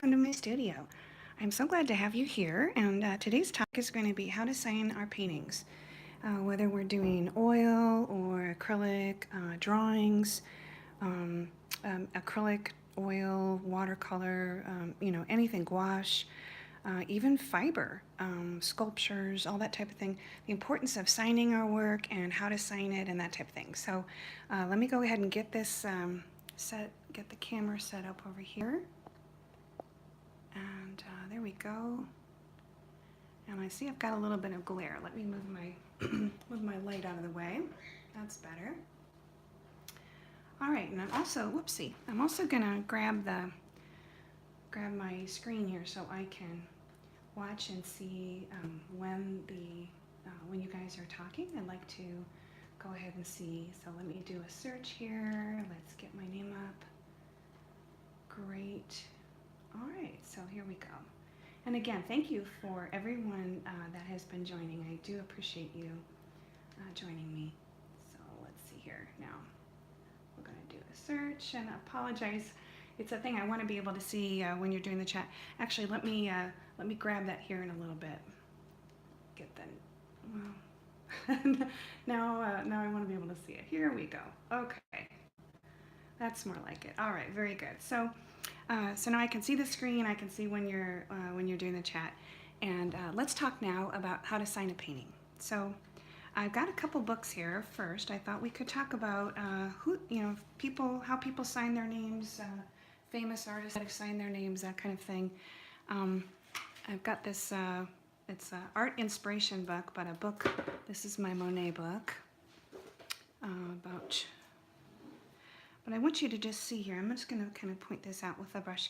welcome to my studio. I'm so glad to have you here, and today's talk is going to be how to sign our paintings. Whether we're doing oil or acrylic, drawings, um, acrylic, oil, watercolor, anything, gouache, even fiber, sculptures, all that type of thing. The importance of signing our work and how to sign it and that type of thing. So let me go ahead and get this get the camera set up over here. And there we go. And I see I've got a little bit of glare. Let me move my move my light out of the way. That's better. All right, and I'm also, whoopsie, I'm also gonna grab my screen here so I can watch and see when you guys are talking. I'd like to go ahead and see. So let me do a search here. Let's get my name up. Great. All right, so here we go. And again, thank you for everyone that has been joining. I do appreciate you joining me. So let's see here now. We're going to do a search, and I apologize. It's a thing I want to be able to see when you're doing the chat. Actually, let me grab that here in a little bit. Get that. Well, now I want to be able to see it. Here we go. Okay, that's more like it. All right, very good. So now I can see the screen. I can see when you're doing the chat. And let's talk now about how to sign a painting. So I've got a couple books here. First, I thought we could talk about how people sign their names, famous artists that sign their names, that kind of thing. I've got this. It's an art inspiration book, but a book. This is my Monet book about. But I want you to just see here. I'm just going to kind of point this out with a brush.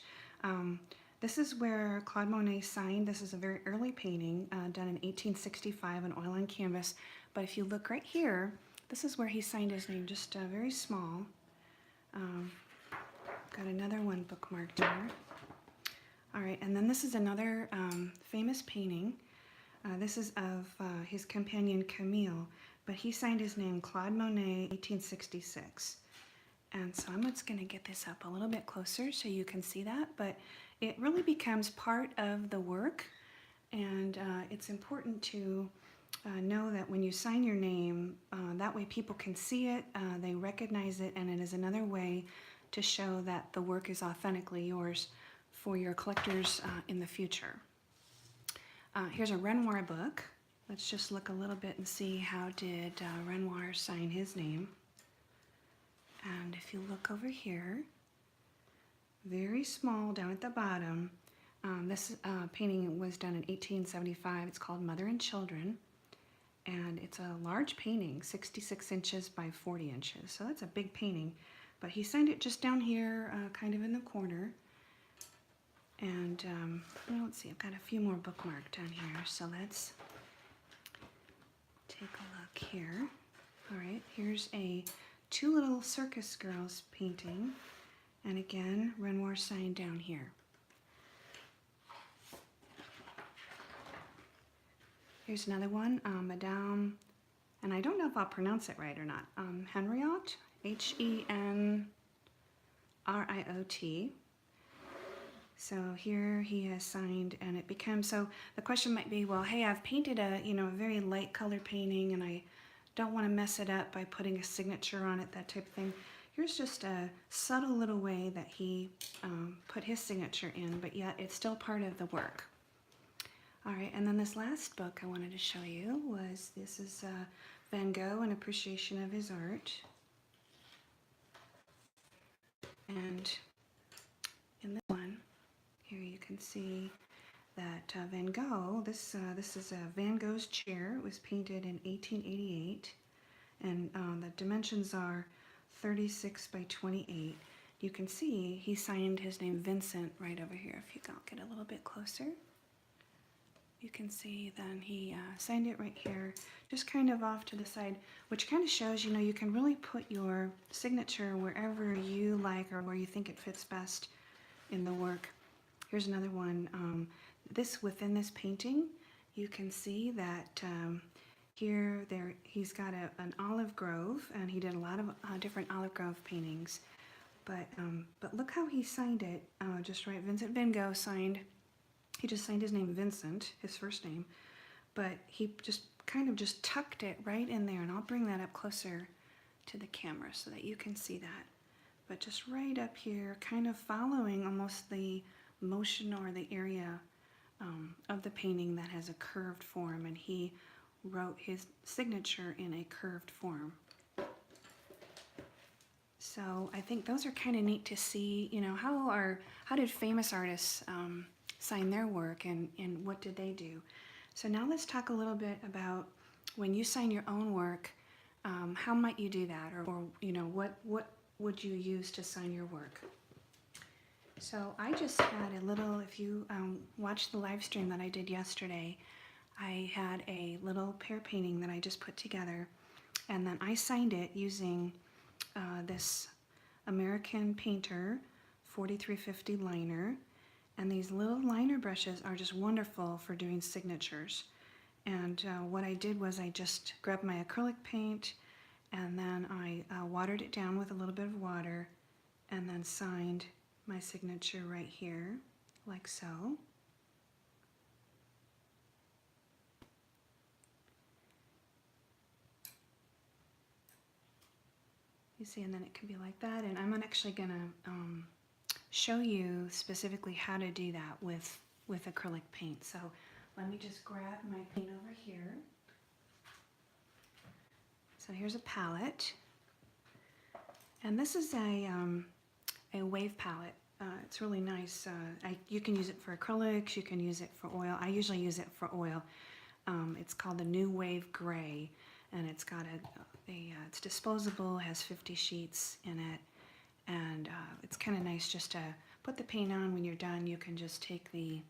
This is where Claude Monet signed. This is a very early painting done in 1865 on oil on canvas. But if you look right here, this is where he signed his name, just very small. Got another one bookmarked here. All right, and then this is another famous painting. This is of his companion Camille, but he signed his name Claude Monet, 1866. And so I'm just going to get this up a little bit closer so you can see that, but it really becomes part of the work, and it's important to know that when you sign your name, that way people can see it, they recognize it, and it is another way to show that the work is authentically yours for your collectors in the future. Here's a Renoir book. Let's just look a little bit and see how did Renoir sign his name. And if you look over here, very small down at the bottom, this painting was done in 1875. It's called Mother and Children, and it's a large painting, 66 inches by 40 inches. So that's a big painting, but he signed it just down here, kind of in the corner. And let's see, I've got a few more bookmarked down here, so let's take a look here. All right, here's a Two Little Circus Girls painting, and again, Renoir signed down here. Here's another one, Madame, and I don't know if I'll pronounce it right or not, Henriot, Henriot. So here he has signed, and it becomes, so the question might be, well, hey, I've painted a very light color painting, and I don't want to mess it up by putting a signature on it, that type of thing. Here's just a subtle little way that he put his signature in, but yet it's still part of the work. All right, and then this last book I wanted to show you was, this is Van Gogh, An Appreciation of His Art. And in this one, here you can see that Van Gogh, this is Van Gogh's chair. It was painted in 1888, and the dimensions are 36 by 28. You can see he signed his name Vincent right over here. If you can get a little bit closer, you can see then he signed it right here, just kind of off to the side, which kind of shows, you can really put your signature wherever you like or where you think it fits best in the work. Here's another one. Within this painting, you can see that he's got an olive grove, and he did a lot of different olive grove paintings. But look how he signed it, just right. Vincent Van Gogh signed, he just signed his name Vincent, his first name, but he just kind of just tucked it right in there, and I'll bring that up closer to the camera so that you can see that. But just right up here, kind of following almost the motion or the area of the painting that has a curved form, and he wrote his signature in a curved form. So I think those are kind of neat to see, you know, how did famous artists sign their work, and what did they do? So now let's talk a little bit about when you sign your own work, how might you do that, or you know, what would you use to sign your work? So I just had a little, if you watched the live stream that I did yesterday, I had a little pear painting that I just put together, and then I signed it using this American Painter 4350 liner, and these little liner brushes are just wonderful for doing signatures. And what I did was I just grabbed my acrylic paint, and then I watered it down with a little bit of water, and then signed my signature right here, like so. You see, and then it can be like that, and I'm actually gonna show you specifically how to do that with acrylic paint. So let me just grab my paint over here. So here's a palette, and this is a wave palette. It's really nice. You can use it for acrylics, you can use it for oil. I usually use it for oil. It's called the New Wave Gray, and it's got it's disposable, has 50 sheets in it, and it's kind of nice just to put the paint on. When you're done, you can just take the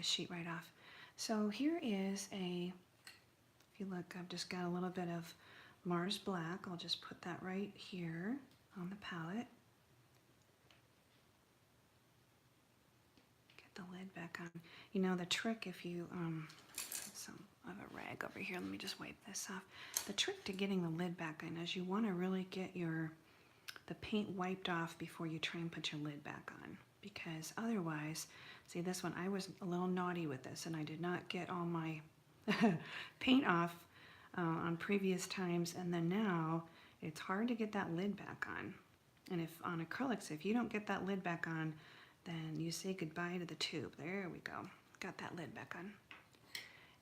sheet right off. So here is if you look, I've just got a little bit of Mars Black. I'll just put that right here on the palette. Get the lid back on. You know, the trick, if you I have a rag over here, let me just wipe this off. The trick to getting the lid back on is you want to really get the paint wiped off before you try and put your lid back on, because otherwise, see this one, I was a little naughty with this and I did not get all my paint off on previous times, and then now it's hard to get that lid back on. And if on acrylics, if you don't get that lid back on, then you say goodbye to the tube. There we go, got that lid back on.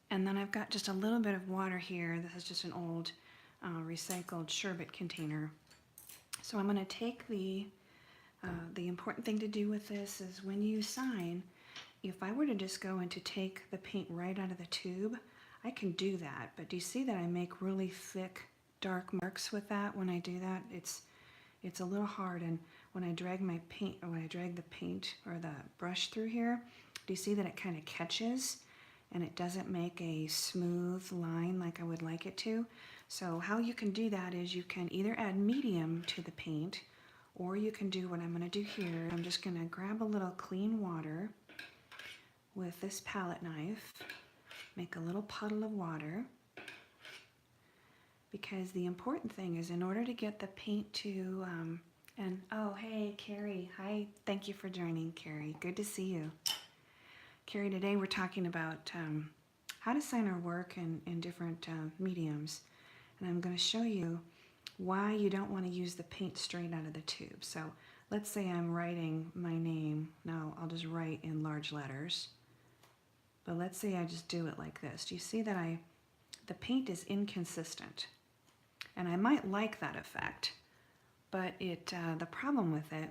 And then I've got just a little bit of water here. This is just an old recycled sherbet container. So I'm going to take the important thing to do with this is when you sign, if I were to just go and to take the paint right out of the tube, I can do that. But do you see that I make really thick, dark marks with that when I do that? It's a little hard, and when I drag my paint, or when I drag the paint or the brush through here, do you see that it kind of catches? And it doesn't make a smooth line like I would like it to. So how you can do that is you can either add medium to the paint, or you can do what I'm going to do here. I'm just going to grab a little clean water with this palette knife, make a little puddle of water, because the important thing is, in order to get the paint to, and oh hey Carrie, hi, thank you for joining, Carrie, good to see you. Carrie, today we're talking about how to sign our work in different mediums, and I'm going to show you why you don't want to use the paint straight out of the tube. So let's say I'm writing my name. Now I'll just write in large letters, but let's say I just do it like this. Do you see that the paint is inconsistent? And I might like that effect, but the problem with it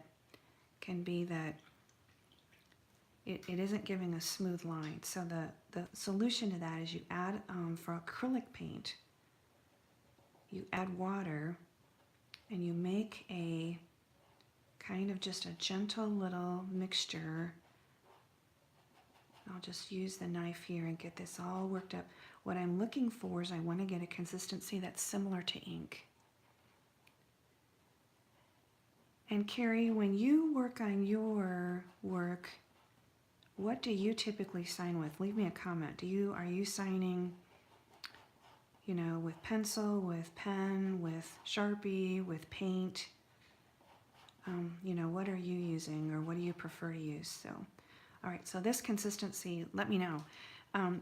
can be that it isn't giving a smooth line. So the solution to that is you add, for acrylic paint, you add water, and you make a kind of just a gentle little mixture. I'll just use the knife here and get this all worked up. What I'm looking for is I want to get a consistency that's similar to ink. And Carrie, when you work on your work, what do you typically sign with? Leave me a comment. Are you signing, you know, with pencil, with pen, with Sharpie, with paint? you know, what are you using or what do you prefer to use? So, all right, so this consistency, let me know.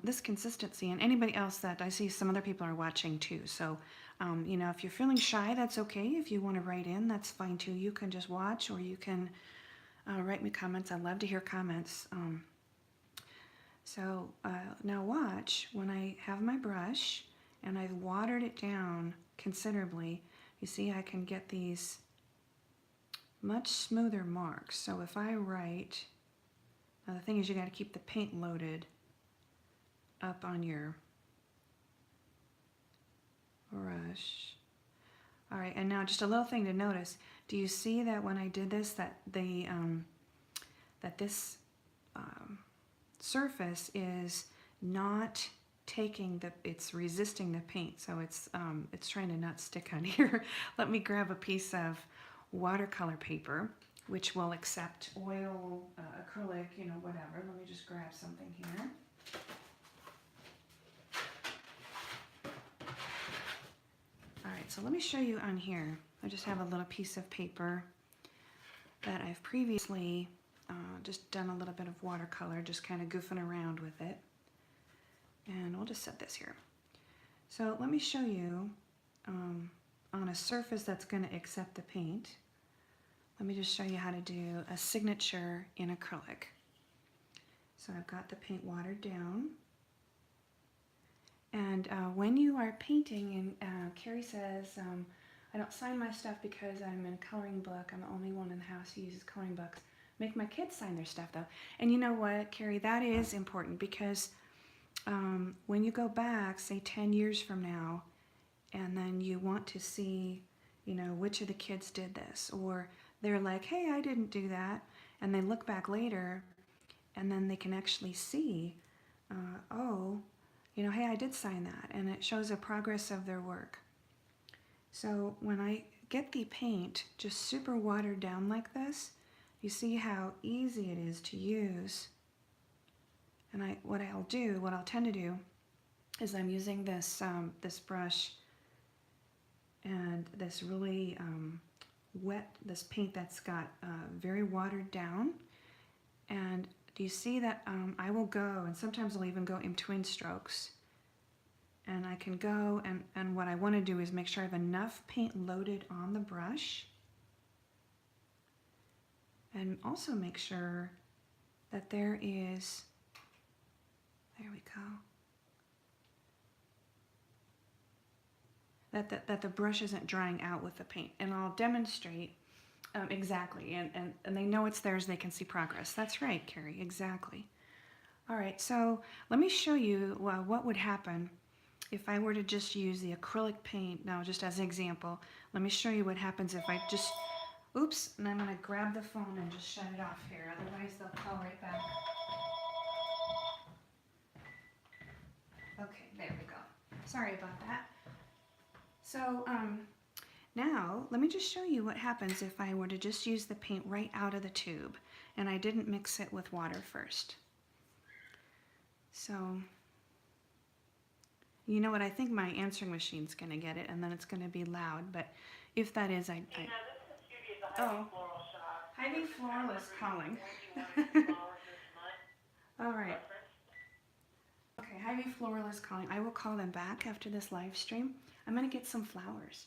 This consistency, and anybody else that I see some other people are watching too. So, you know, if you're feeling shy, that's okay. If you want to write in, that's fine too. You can just watch or you can write me comments. I love to hear comments. So now watch, when I have my brush and I've watered it down considerably, you see I can get these much smoother marks. So if I write, now the thing is you got to keep the paint loaded up on your brush. All right, and now just a little thing to notice. Do you see that when I did this, that the this surface is not taking the, it's resisting the paint, so it's trying to not stick on here. Let me grab a piece of watercolor paper, which will accept oil, acrylic, you know, whatever. Let me just grab something here. All right, so let me show you on here. I just have a little piece of paper that I've previously just done a little bit of watercolor, just kind of goofing around with it. And we'll just set this here. So let me show you on a surface that's going to accept the paint. Let me just show you how to do a signature in acrylic. So I've got the paint watered down. And when you are painting, and Carrie says, I don't sign my stuff because I'm in a coloring book. I'm the only one in the house who uses coloring books. Make my kids sign their stuff though. And you know what, Carrie, that is important because when you go back, say 10 years from now, and then you want to see, you know, which of the kids did this, or they're like, hey, I didn't do that, and they look back later, and then they can actually see, oh, you know, hey, I did sign that, and it shows a progress of their work. So when I get the paint just super watered down like this, you see how easy it is to use. And what I'll tend to do is I'm using this this brush and this really this paint that's got very watered down. And do you see that I will go, and sometimes I'll even go in between strokes. And I can go, and what I want to do is make sure I have enough paint loaded on the brush. And also make sure that there we go. That the brush isn't drying out with the paint. And I'll demonstrate exactly. And they know it's theirs, they can see progress. That's right, Carrie, exactly. All right, so let me show you what would happen if I were to just use the acrylic paint. Now, just as an example, let me show you what happens if I just, oops, and I'm gonna grab the phone and just shut it off here, otherwise they'll call right back. Okay, there we go. Sorry about that. So now let me just show you what happens if I were to just use the paint right out of the tube and I didn't mix it with water first. So, you know what, I think my answering machine's gonna get it and then it's gonna be loud, but if that is, oh, Hy-Vee Floral is calling. All right. Okay, Hy-Vee Floral is calling. I will call them back after this live stream. I'm gonna get some flowers.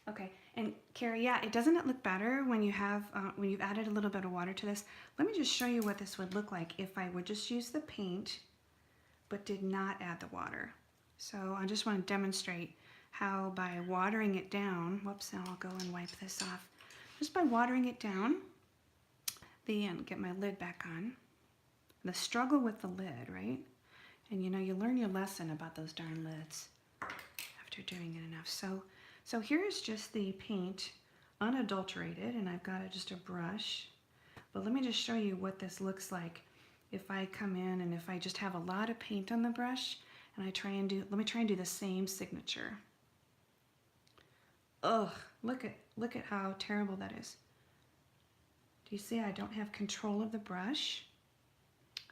Okay, and Carrie, yeah, doesn't it look better when you have when you've added a little bit of water to this? Let me just show you what this would look like if I would just use the paint, but did not add the water. So I just want to demonstrate how by watering it down, whoops, now I'll go and wipe this off. Just by watering it down, and get my lid back on. The struggle with the lid, right? And you know, you learn your lesson about those darn lids after doing it enough. So here's just the paint, unadulterated, and I've got just a brush. But let me just show you what this looks like if I come in and if I just have a lot of paint on the brush and I try and let me try and do the same signature. Ugh, look at how terrible that is. Do you see I don't have control of the brush?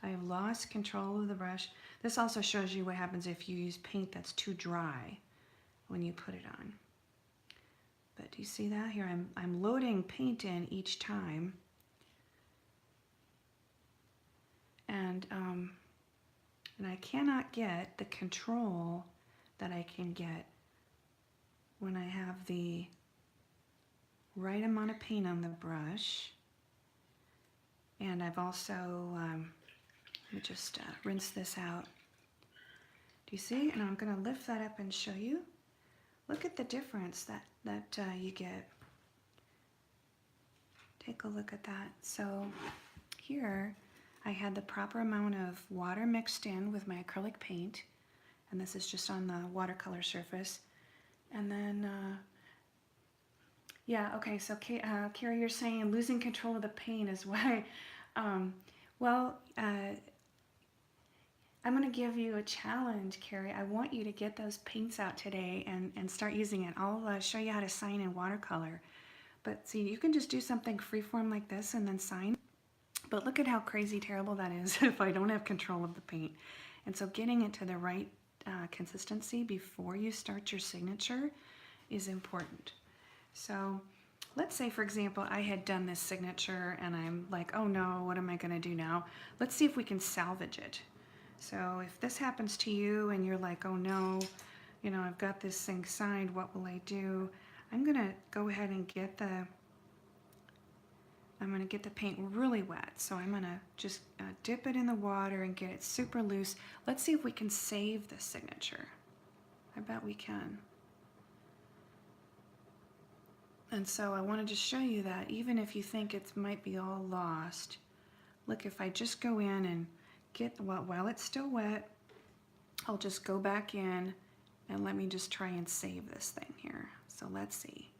I have lost control of the brush. This also shows you what happens if you use paint that's too dry when you put it on. But do you see that here? I'm loading paint in each time. And I cannot get the control that I can get when I have the right amount of paint on the brush. And I've also, let me just rinse this out. Do you see? And I'm going to lift that up and show you. Look at the difference that you get. Take a look at that. So here I had the proper amount of water mixed in with my acrylic paint, and this is just on the watercolor surface. And then, yeah, okay, so Carrie, you're saying losing control of the paint is why. Well, I'm going to give you a challenge, Carrie. I want you to get those paints out today and start using it. I'll show you how to sign in watercolor. But see, you can just do something freeform like this and then sign. But look at how crazy terrible that is if I don't have control of the paint. And so getting it to the right consistency before you start your signature is important. So let's say, for example, I had done this signature and I'm like, oh no, what am I going to do now? Let's see if we can salvage it. So if this happens to you and you're like, oh no, you know, I've got this thing signed, what will I do? I'm going to go ahead and get the paint really wet. So I'm going to just dip it in the water and get it super loose. Let's see if we can save the signature. I bet we can. And so I wanted to show you that even if you think it might be all lost, look, if I just go in and get, while it's still wet, I'll just go back in and let me just try and save this thing here. So let's see.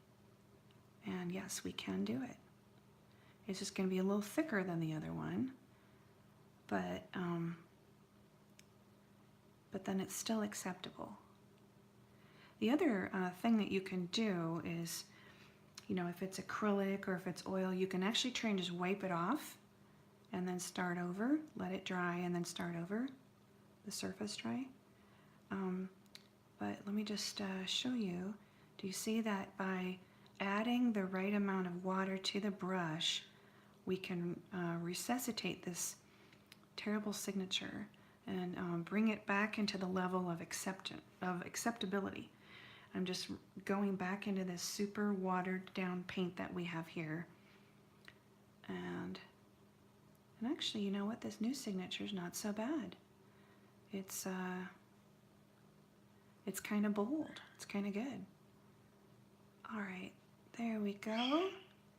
And yes, we can do it. It's just going to be a little thicker than the other one, but then it's still acceptable. The other thing that you can do is, you know, if it's acrylic or if it's oil, you can actually try and just wipe it off and then start over, let it dry and then start over, the surface dry. But let me just show you. Do you see that by adding the right amount of water to the brush, we can resuscitate this terrible signature and bring it back into the level of acceptability. I'm just going back into this super watered down paint that we have here. And actually, you know what? This new signature is not so bad. It's kind of bold. It's kind of good. All right, there we go.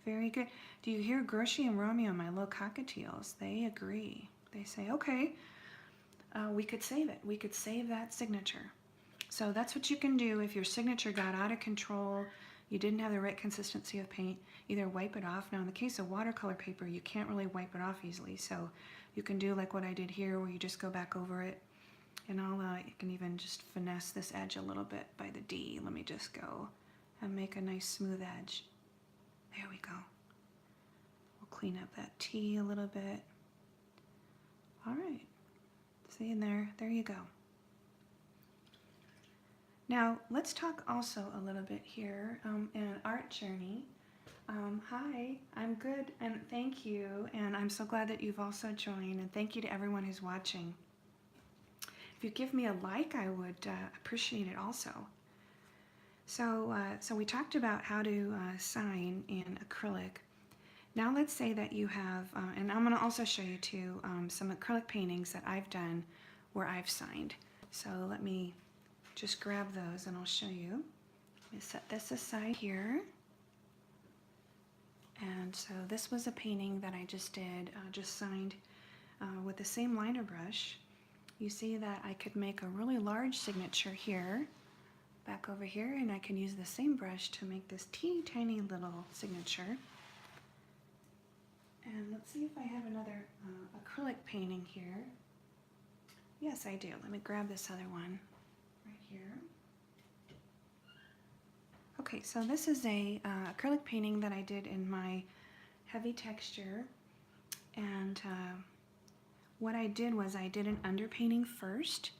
Very good. Do you hear Groshi and Romeo, my little cockatiels? They agree. They say, okay, we could save it. We could save that signature. So that's what you can do if your signature got out of control, you didn't have the right consistency of paint, either wipe it off. Now in the case of watercolor paper, you can't really wipe it off easily. So you can do like what I did here where you just go back over it. And you can even just finesse this edge a little bit by the D. Let me just go and make a nice smooth edge. There we go. We'll clean up that T a little bit. All right. See, and there you go. Now, let's talk also a little bit here in an art journey. Hi, I'm good, and thank you, and I'm so glad that you've also joined, and thank you to everyone who's watching. If you give me a like, I would appreciate it also. So we talked about how to sign in acrylic. Now let's say that you have, and I'm going to also show you too some acrylic paintings that I've done where I've signed. So let me just grab those and I'll show you. Let me set this aside here. And so this was a painting that I just did, just signed with the same liner brush. You see that I could make a really large signature here, back over here, and I can use the same brush to make this teeny tiny little signature. And let's see if I have another acrylic painting here. Yes, I do. Let me grab this other one right here. Okay, so this is a acrylic painting that I did in my heavy texture, and what I did was I did an underpainting first,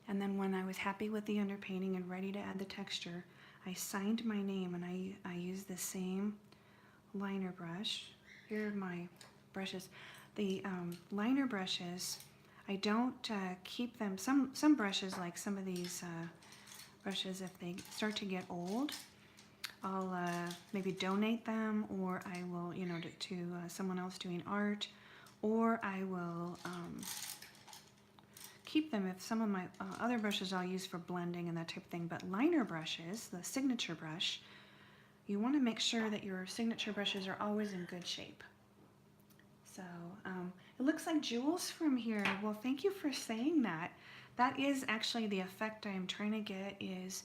and then when I was happy with the underpainting and ready to add the texture, I signed my name, and I use the same liner brush. Here are my brushes. The liner brushes, I don't keep them. Some brushes, like some of these brushes, if they start to get old, I'll maybe donate them, or I will, you know, to someone else doing art, or I will keep them if some of my other brushes I'll use for blending and that type of thing. But liner brushes, the signature brush, you want to make sure that your signature brushes are always in good shape. So it looks like Jules from here. Well, thank you for saying that. That is actually the effect I'm trying to get, is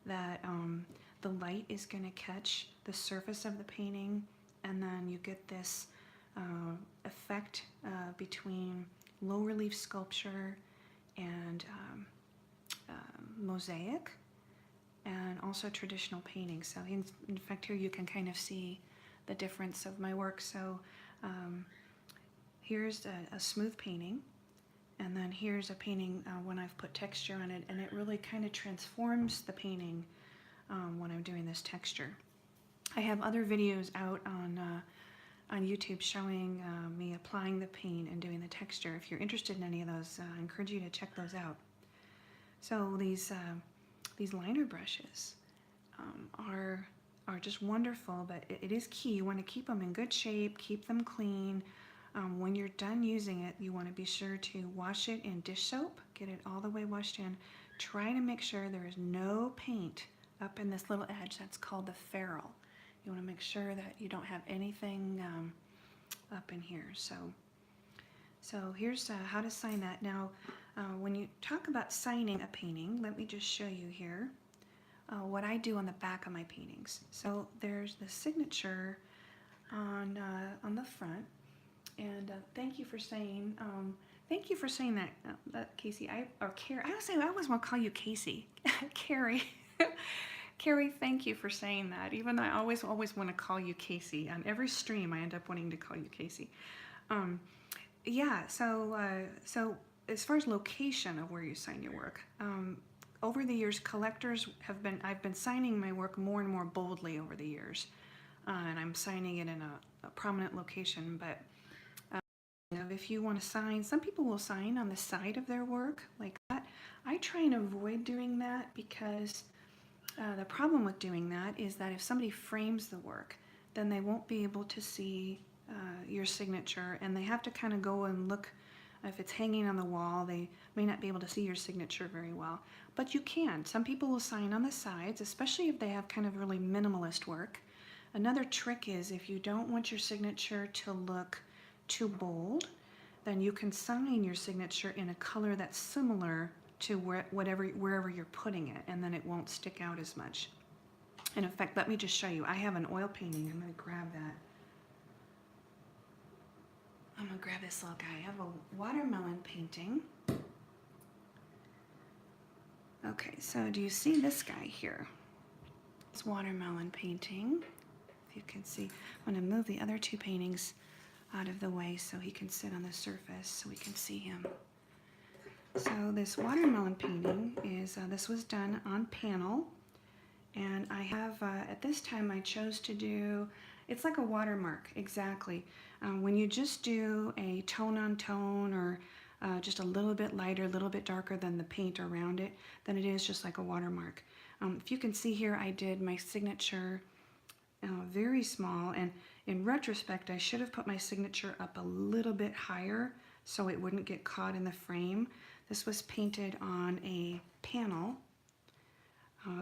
that the light is going to catch the surface of the painting, and then you get this effect between low relief sculpture and mosaic, and also traditional painting. So in fact, here you can kind of see the difference of my work. So here's a smooth painting, and then here's a painting when I've put texture on it, and it really kind of transforms the painting when I'm doing this texture. I have other videos out on YouTube showing me applying the paint and doing the texture. If you're interested in any of those, I encourage you to check those out. So these liner brushes are just wonderful, but it is key. You want to keep them in good shape, keep them clean. When you're done using it, you want to be sure to wash it in dish soap, get it all the way washed in. Try to make sure there is no paint up in this little edge. That's called the ferrule. You want to make sure that you don't have anything up in here. So here's how to sign that. Now, when you talk about signing a painting, let me just show you here what I do on the back of my paintings. So there's the signature on the front, and thank you for saying that, Casey. Or Carrie. I always want to call you Casey, Carrie. Carrie, thank you for saying that. Even though I always want to call you Casey. On every stream, I end up wanting to call you Casey. Yeah. So as far as location of where you sign your work, over the years, collectors I've been signing my work more and more boldly over the years, and I'm signing it in a prominent location. But if you want to sign, some people will sign on the side of their work like that. I try and avoid doing that, because the problem with doing that is that if somebody frames the work, then they won't be able to see your signature, and they have to kind of go and look. If it's hanging on the wall, they may not be able to see your signature very well. But you can. Some people will sign on the sides, especially if they have kind of really minimalist work. Another trick is, if you don't want your signature to look too bold, then you can sign your signature in a color that's similar to wherever you're putting it, and then it won't stick out as much. And in fact, let me just show you. I have an oil painting. I'm going to grab that. I'm going to grab this little guy. I have a watermelon painting. Okay, so do you see this guy here? It's watermelon painting. If you can see, I'm going to move the other two paintings out of the way so he can sit on the surface so we can see him. So this watermelon painting is, this was done on panel, and I have, at this time I chose to do, it's like a watermark, exactly. When you just do a tone on tone, or just a little bit lighter, a little bit darker than the paint around it, then it is just like a watermark. If you can see here, I did my signature very small, and in retrospect, I should have put my signature up a little bit higher so it wouldn't get caught in the frame. This was painted on a panel,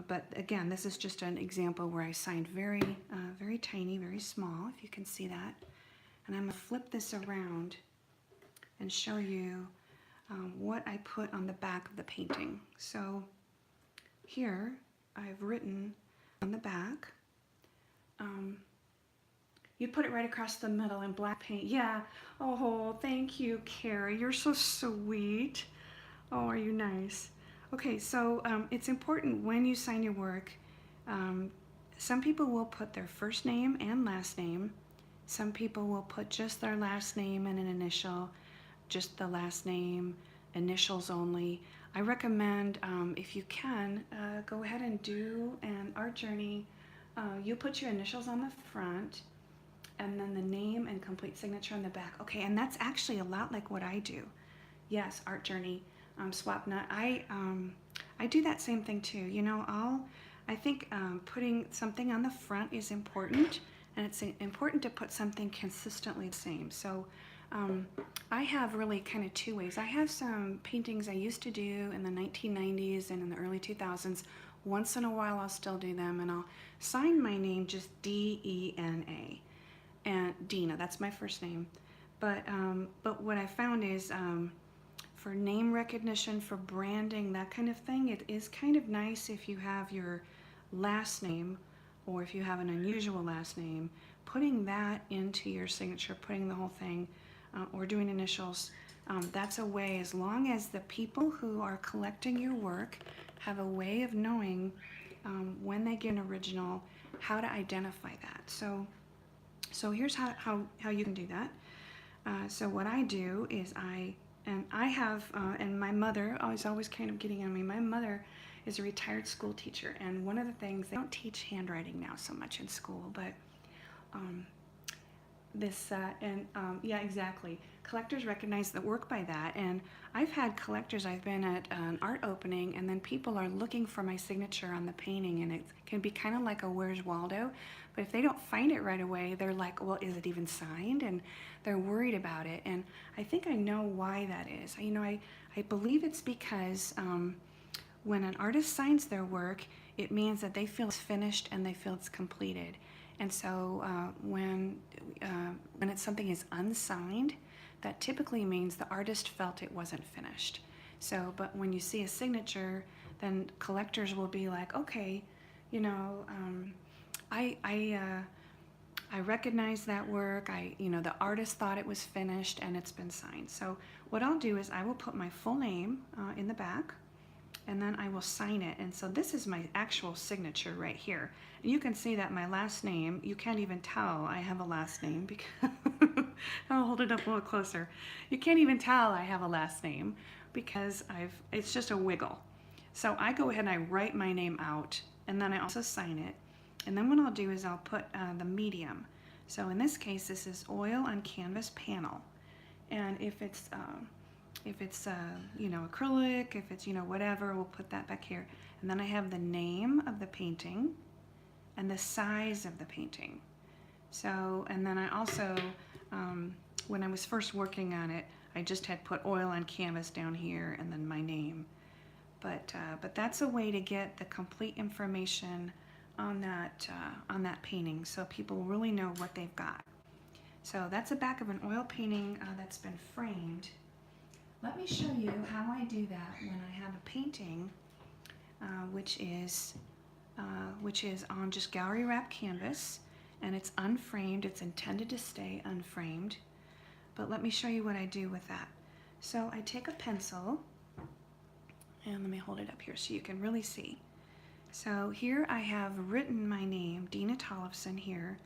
but again, this is just an example where I signed very tiny, very small, if you can see that. And I'm going to flip this around and show you what I put on the back of the painting. So here, I've written on the back, you put it right across the middle in black paint. Yeah. Oh, thank you, Carrie. You're so sweet. Oh, are you nice? Okay, so it's important when you sign your work. Some people will put their first name and last name. Some people will put just their last name and an initial, just the last name, initials only. I recommend, if you can, go ahead and do an art journey. You put your initials on the front, and then the name and complete signature on the back. Okay, and that's actually a lot like what I do. Yes, art journey, swap nut. I do that same thing too. You know, I think putting something on the front is important, and it's important to put something consistently the same. So I have really kind of two ways. I have some paintings I used to do in the 1990s and in the early 2000s. Once in a while I'll still do them, and I'll sign my name just D-E-N-A. And Dena, that's my first name. But what I found is for name recognition, for branding, that kind of thing, it is kind of nice if you have your last name, or if you have an unusual last name, putting that into your signature, putting the whole thing, or doing initials. That's a way, as long as the people who are collecting your work have a way of knowing when they get an original, how to identify that. So here's how you can do that. So what I do is and my mother is always kind of getting on me. My mother is a retired school teacher, and one of the things, they don't teach handwriting now so much in school, but yeah, exactly. Collectors recognize the work by that, and I've had collectors, I've been at an art opening, and then people are looking for my signature on the painting, and it can be kind of like a Where's Waldo, but if they don't find it right away, they're like, well, is it even signed? And they're worried about it, and I think I know why that is. You know, I believe it's because when an artist signs their work, it means that they feel it's finished and they feel it's completed. And so when something is unsigned, that typically means the artist felt it wasn't finished. So, but when you see a signature, then collectors will be like, okay, you know, I recognize that work. The artist thought it was finished and it's been signed. So what I'll do is I will put my full name in the back, and then I will sign it. And so this is my actual signature right here. And you can see that my last name, you can't even tell I have a last name because I'll hold it up a little closer. You can't even tell I have a last name because it's just a wiggle. So I go ahead and I write my name out, and then I also sign it. And then what I'll do is I'll put the medium. So in this case, this is oil on canvas panel. And if it's acrylic, if it's, whatever, we'll put that back here. And then I have the name of the painting and the size of the painting. So, and then I also, when I was first working on it, I just had put oil on canvas down here and then my name. But that's a way to get the complete information on that painting, so people really know what they've got. So that's the back of an oil painting that's been framed. Let me show you how I do that when I have a painting which is on just gallery wrap canvas, and it's unframed. It's intended to stay unframed. But let me show you what I do with that. So I take a pencil, and let me hold it up here so you can really see. So here I have written my name, Dena Tollefson, here.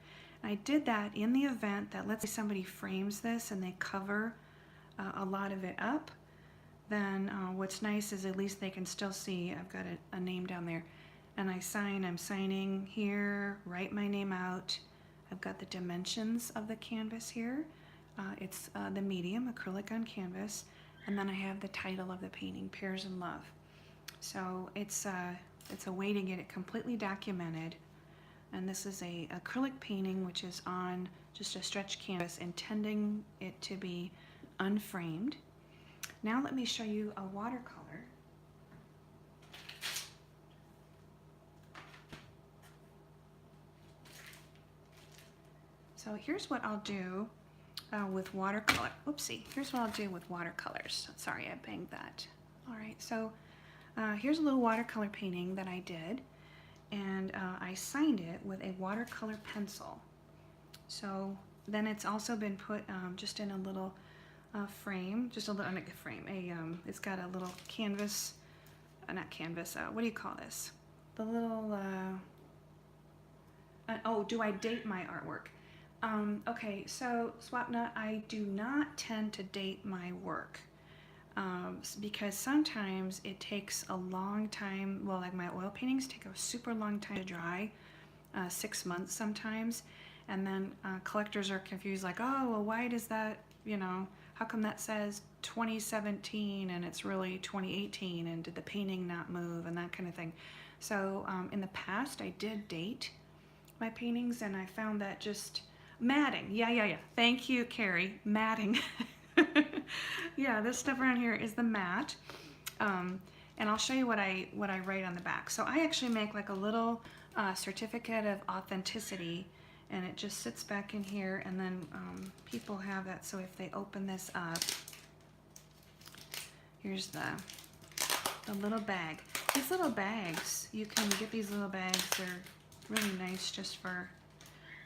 I did that in the event that, let's say somebody frames this and they cover a lot of it up, then what's nice is at least they can still see I've got a name down there. And I'm signing here, write my name out. I've got the dimensions of the canvas here. It's the medium, acrylic on canvas. And then I have the title of the painting, Pears in Love. So it's a way to get it completely documented. And this is a acrylic painting which is on just a stretched canvas, intending it to be unframed. Now let me show you a watercolor. So here's what I'll do with watercolor. Oopsie, here's what I'll do with watercolors. Sorry, I banged that. All right, so here's a little watercolor painting that I did, and I signed it with a watercolor pencil. So then it's also been put just in a little frame, just a little, not a frame, it's got a little canvas, not canvas, what do you call this? The little, oh, do I date my artwork? Okay, so Swapna, I do not tend to date my work. because sometimes it takes a long time. Well, like my oil paintings take a super long time to dry, 6 months sometimes, and then collectors are confused, like, oh, well, why does that, how come that says 2017 and it's really 2018, and did the painting not move, and that kind of thing. So in the past I did date my paintings, and I found that just matting, yeah, thank you, Carrie, matting. Yeah, this stuff around here is the mat, and I'll show you what I write on the back. So I actually make like a little certificate of authenticity, and it just sits back in here, and then people have that, so if they open this up, here's the little bag. These little bags, you can get these little bags, they're really nice just for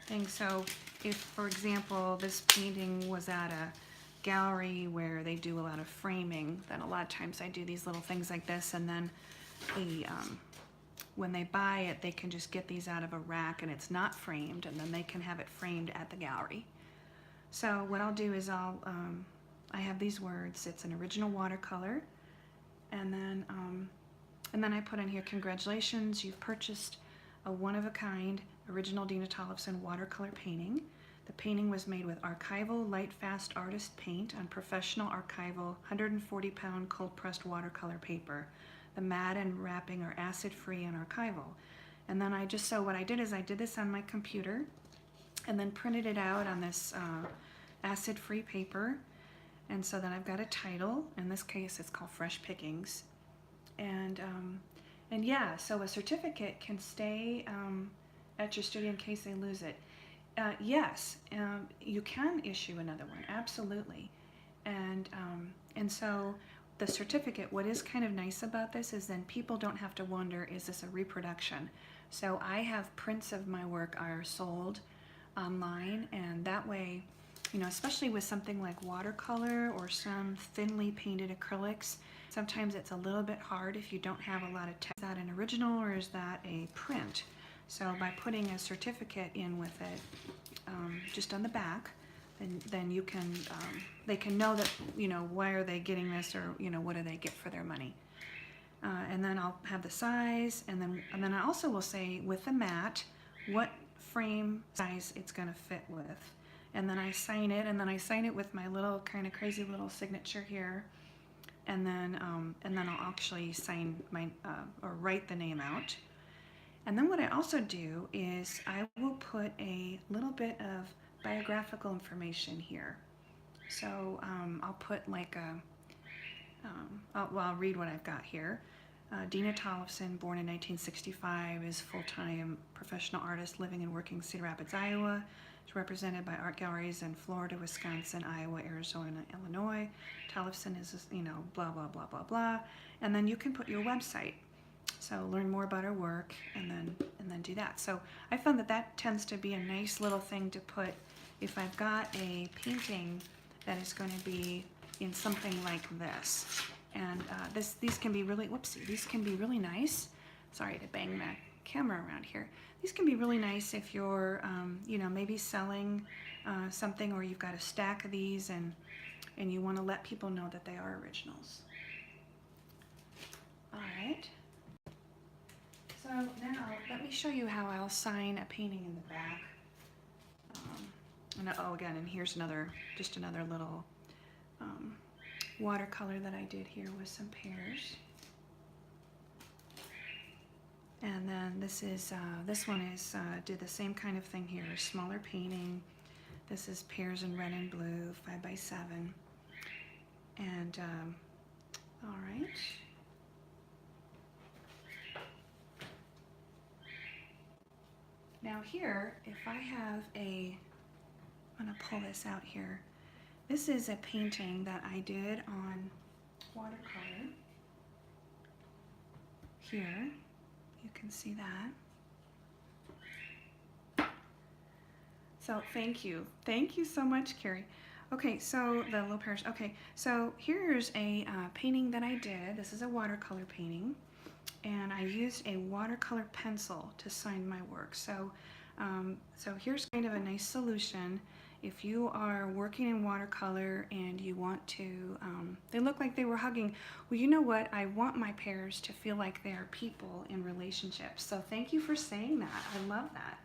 things. So if, for example, this painting was at a gallery where they do a lot of framing, then a lot of times I do these little things like this, and then when they buy it, they can just get these out of a rack, and it's not framed, and then they can have it framed at the gallery. So what I'll do is I have these words. It's an original watercolor, and then I put in here, congratulations, you've purchased a one-of-a-kind original Dena Tollefson watercolor painting. The painting was made with archival light fast artist paint on professional archival 140-pound cold-pressed watercolor paper. The mat and wrapping are acid-free and archival. And then so what I did is I did this on my computer and then printed it out on this acid-free paper. And so then I've got a title. In this case, it's called Fresh Pickings. And yeah, so a certificate can stay at your studio in case they lose it. Yes, you can issue another one, absolutely. And so the certificate, what is kind of nice about this is then people don't have to wonder, is this a reproduction? So I have prints of my work are sold online, and that way, especially with something like watercolor or some thinly painted acrylics, sometimes it's a little bit hard if you don't have a lot of text. Is that an original or is that a print? So by putting a certificate in with it, just on the back, then you can, they can know that, why are they getting this, or, what do they get for their money. And then I'll have the size, and then I also will say with the mat, what frame size it's gonna fit with. And then I sign it, with my little kind of crazy little signature here. And then I'll actually sign my, or write the name out. And then what I also do is I will put a little bit of biographical information here. So I'll put like I'll read what I've got here. Dena Tollefson, born in 1965, is full-time professional artist living and working in Cedar Rapids, Iowa. Is represented by art galleries in Florida, Wisconsin, Iowa, Arizona, Illinois. Tollefson is, blah, blah, blah, blah, blah. And then you can put your website. So learn more about her work, and then do that. So I found that tends to be a nice little thing to put if I've got a painting that is going to be in something like this. And these can be really, these can be really nice. Sorry to bang the camera around here. These can be really nice if you're, maybe selling something, or you've got a stack of these, and you want to let people know that they are originals. All right. So now let me show you how I'll sign a painting in the back. And here's just another little watercolor that I did here with some pears. And then this one did the same kind of thing here, a smaller painting. This is pears in red and blue, 5x7. And all right. Now here, if I have I'm gonna pull this out here. This is a painting that I did on watercolor. Here, you can see that. So thank you so much, Carrie. Okay, so the little pears. Okay, so here's a painting that I did. This is a watercolor painting, and I used a watercolor pencil to sign my work. So, so here's kind of a nice solution. If you are working in watercolor and you want to, they look like they were hugging. Well, you know what? I want my pairs to feel like they are people in relationships. So thank you for saying that. I love that.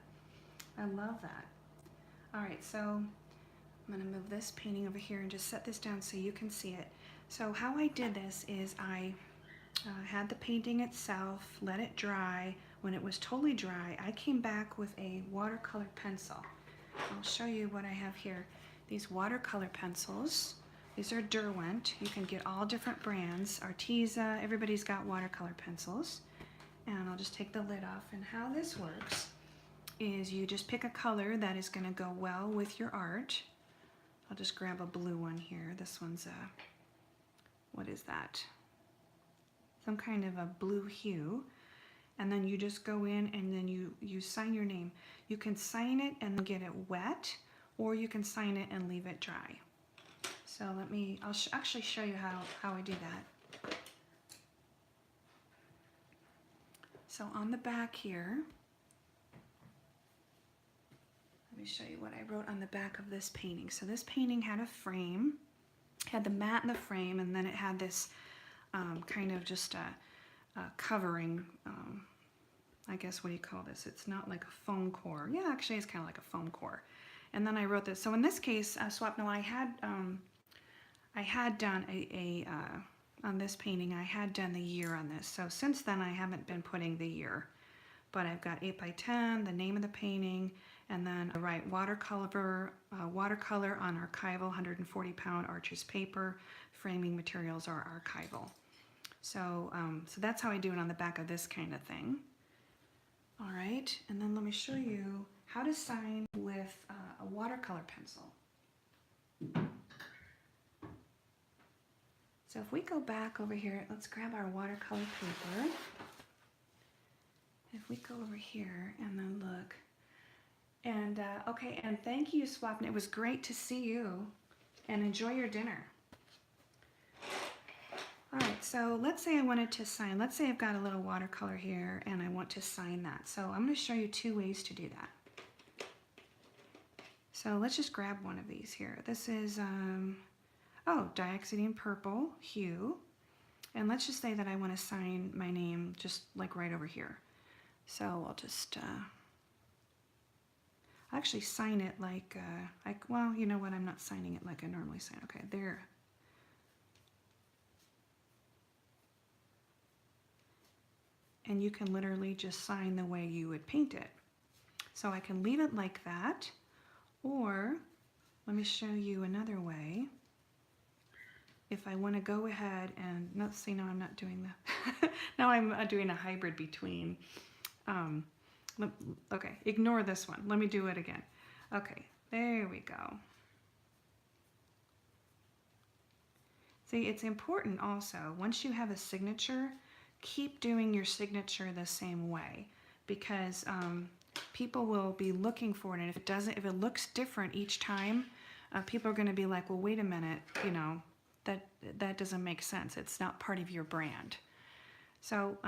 I love that. All right, so I'm gonna move this painting over here and just set this down so you can see it. So how I did this is I had the painting itself, let it dry. When it was totally dry, I came back with a watercolor pencil. I'll show you what I have here. These watercolor pencils, these are Derwent. You can get all different brands. Arteza, everybody's got watercolor pencils. And I'll just take the lid off. And how this works is you just pick a color that is going to go well with your art. I'll just grab a blue one here. This one's what is that? Some kind of a blue hue. And then you just go in and then you sign your name. You can sign it and get it wet, or you can sign it and leave it dry. So I'll actually show you how I do that. So on the back here, let me show you what I wrote on the back of this painting. So this painting had a frame, had the mat in the frame, and then it had this kind of just a covering, I guess, what do you call this? It's not like a foam core. Yeah, actually it's kind of like a foam core. And then I wrote this. So in this case, Swapno, I had done on this painting, I had done the year on this. So since then I haven't been putting the year. But I've got 8x10, the name of the painting, and then I write watercolor on archival, 140-pound Arches paper. Framing materials are archival. So, so that's how I do it on the back of this kind of thing. All right, and then let me show you how to sign with a watercolor pencil. So if we go back over here, let's grab our watercolor paper. If we go over here and then look, and okay, and thank you, Swapna. It was great to see you, and enjoy your dinner. All right, so let's say I wanted to sign, let's say I've got a little watercolor here and I want to sign that. So I'm going to show you two ways to do that. So let's just grab one of these here. This is, Dioxazine purple hue. And let's just say that I want to sign my name just like right over here. So I'll just, actually sign it like, well, you know what, I'm not signing it like I normally sign. Okay, there. And you can literally just sign the way you would paint it. So I can leave it like that, or let me show you another way. If I want to go ahead and, no, I'm not doing that. Now I'm doing a hybrid between, okay, ignore this one. Let me do it again. Okay, there we go. See, it's important also, once you have a signature, keep doing your signature the same way, because people will be looking for it, and if it looks different each time, people are going to be like, well, wait a minute, you know, that doesn't make sense. It's not part of your brand. So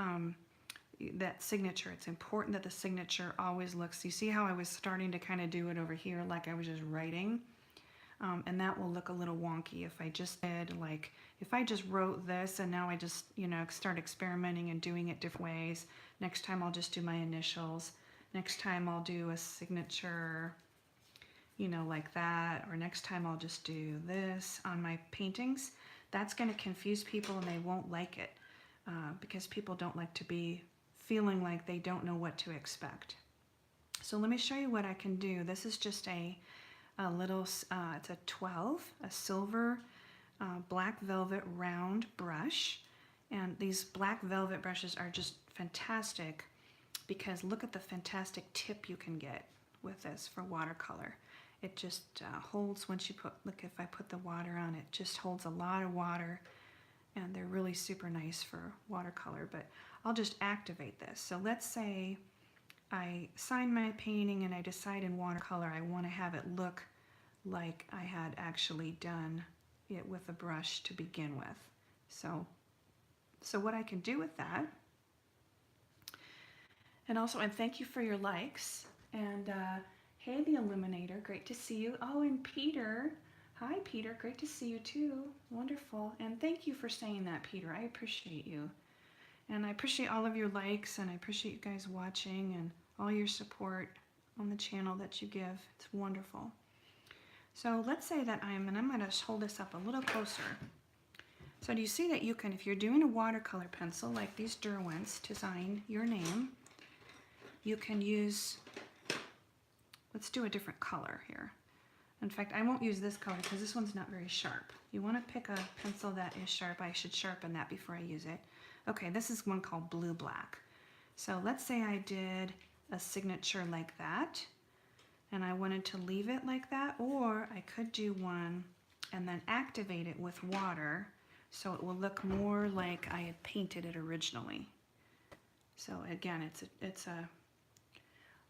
that signature, it's important that the signature always looks, you see how I was starting to kind of do it over here like I was just writing? And that will look a little wonky if I just did, like, if I just wrote this and now I just, you know, start experimenting and doing it different ways. Next time I'll just do my initials. Next time I'll do a signature, you know, like that. Or next time I'll just do this on my paintings. That's going to confuse people and they won't like it because people don't like to be feeling like they don't know what to expect. So let me show you what I can do. This is just a little, it's a 12, a silver black velvet round brush. And these black velvet brushes are just fantastic because look at the fantastic tip you can get with this for watercolor. It just holds, once you put, look, if I put the water on, it just holds a lot of water, and they're really super nice for watercolor. But I'll just activate this. So let's say I sign my painting and I decide in watercolor I want to have it look like I had actually done it with a brush to begin with. So what I can do with that, and also, and thank you for your likes, and Hey, the Illuminator, great to see you. Oh, and Peter. Hi, Peter, great to see you too. Wonderful. And thank you for saying that, Peter. I appreciate you. And I appreciate all of your likes, and I appreciate you guys watching and all your support on the channel that you give. It's wonderful. So let's say that I'm going to hold this up a little closer. So do you see that you can, if you're doing a watercolor pencil like these Derwents to sign your name, you can use, let's do a different color here. In fact, I won't use this color because this one's not very sharp. You want to pick a pencil that is sharp. I should sharpen that before I use it. Okay, this is one called Blue Black. So let's say I did a signature like that, and I wanted to leave it like that, or I could do one and then activate it with water so it will look more like I had painted it originally. So again, it's a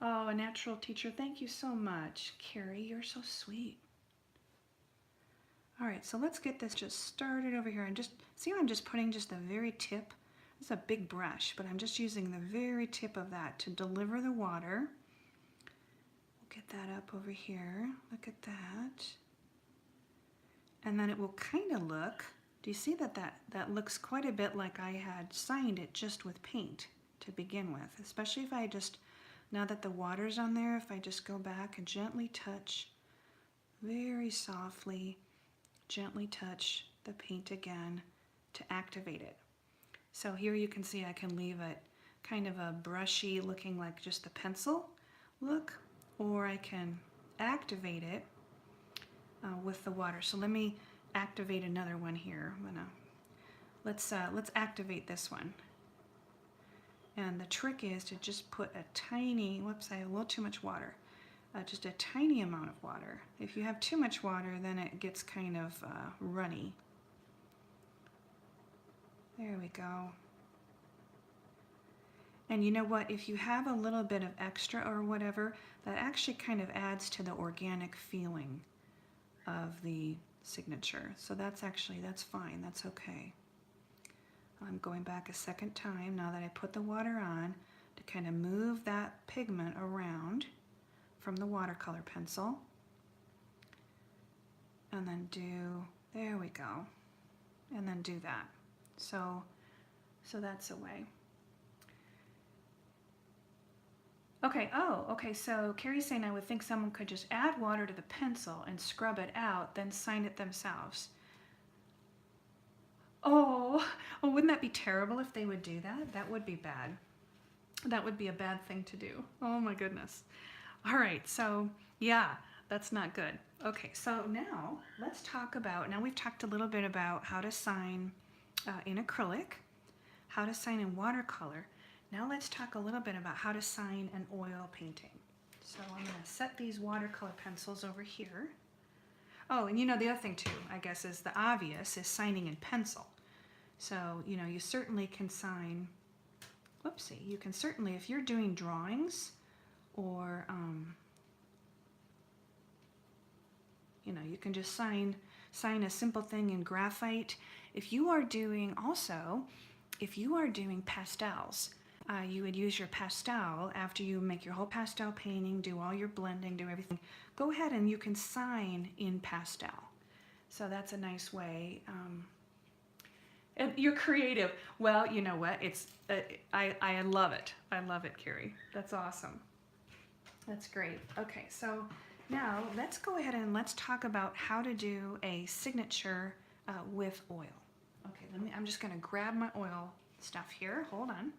oh, a natural teacher. Thank you so much. Carrie, you're so sweet. All right, so let's get this just started over here. And just see how I'm just putting just the very tip. It's a big brush, but I'm just using the very tip of that to deliver the water. We'll get that up over here. Look at that. And then it will kind of look, do you see that looks quite a bit like I had signed it just with paint to begin with, especially if I just, now that the water's on there, if I just go back and gently touch, very softly, gently touch the paint again to activate it. So here you can see I can leave it kind of a brushy looking like just the pencil look, or I can activate it with the water. So let me activate another one here. Let's activate this one. And the trick is to just put a tiny, whoops, I have a little too much water. Just a tiny amount of water. If you have too much water, then it gets kind of runny. There we go. And you know what, if you have a little bit of extra or whatever, that actually kind of adds to the organic feeling of the signature. So that's fine, that's okay. I'm going back a second time now that I put the water on to kind of move that pigment around from the watercolor pencil. And then there we go. And then do that. So that's a way. Okay, okay, so Carrie's saying I would think someone could just add water to the pencil and scrub it out, then sign it themselves. Oh, wouldn't that be terrible if they would do that? That would be bad. That would be a bad thing to do. Oh my goodness. All right, so yeah, that's not good. Okay, so now let's talk about, now we've talked a little bit about how to sign in acrylic, how to sign in watercolor. Now let's talk a little bit about how to sign an oil painting. So I'm going to set these watercolor pencils over here. Oh, and you know the other thing too, I guess, is the obvious, is signing in pencil. So, you know, you certainly can sign, whoopsie, you can certainly, if you're doing drawings or, you know, you can just sign a simple thing in graphite. If you are doing pastels, you would use your pastel after you make your whole pastel painting, do all your blending, do everything. Go ahead and you can sign in pastel. So that's a nice way. And you're creative. Well, you know what? It's I love it. I love it, Carrie. That's awesome. That's great. Okay, so now let's go ahead and let's talk about how to do a signature with oil. Okay, I'm just going to grab my oil stuff here. Hold on.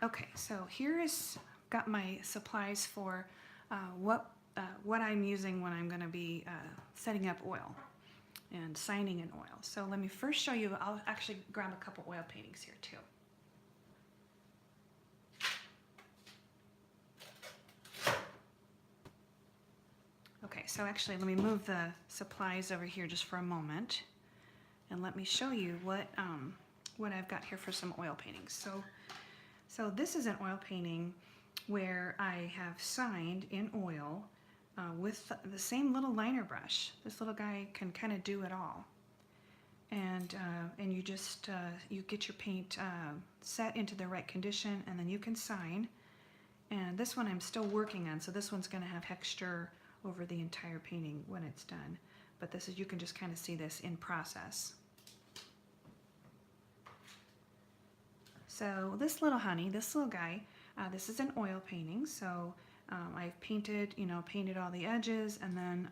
Okay, so here is got my supplies for what I'm using when I'm going to be setting up oil and signing in oil. So let me first show you, I'll actually grab a couple oil paintings here too. Okay, so actually let me move the supplies over here just for a moment and let me show you what I've got here for some oil paintings. So this is an oil painting where I have signed in oil with the same little liner brush. This little guy can kind of do it all. and you just you get your paint set into the right condition, and then you can sign. And this one I'm still working on, so this one's going to have texture over the entire painting when it's done. But this is, you can just kind of see this in process. So this little honey, this little guy, this is an oil painting. So I've painted, painted all the edges, and then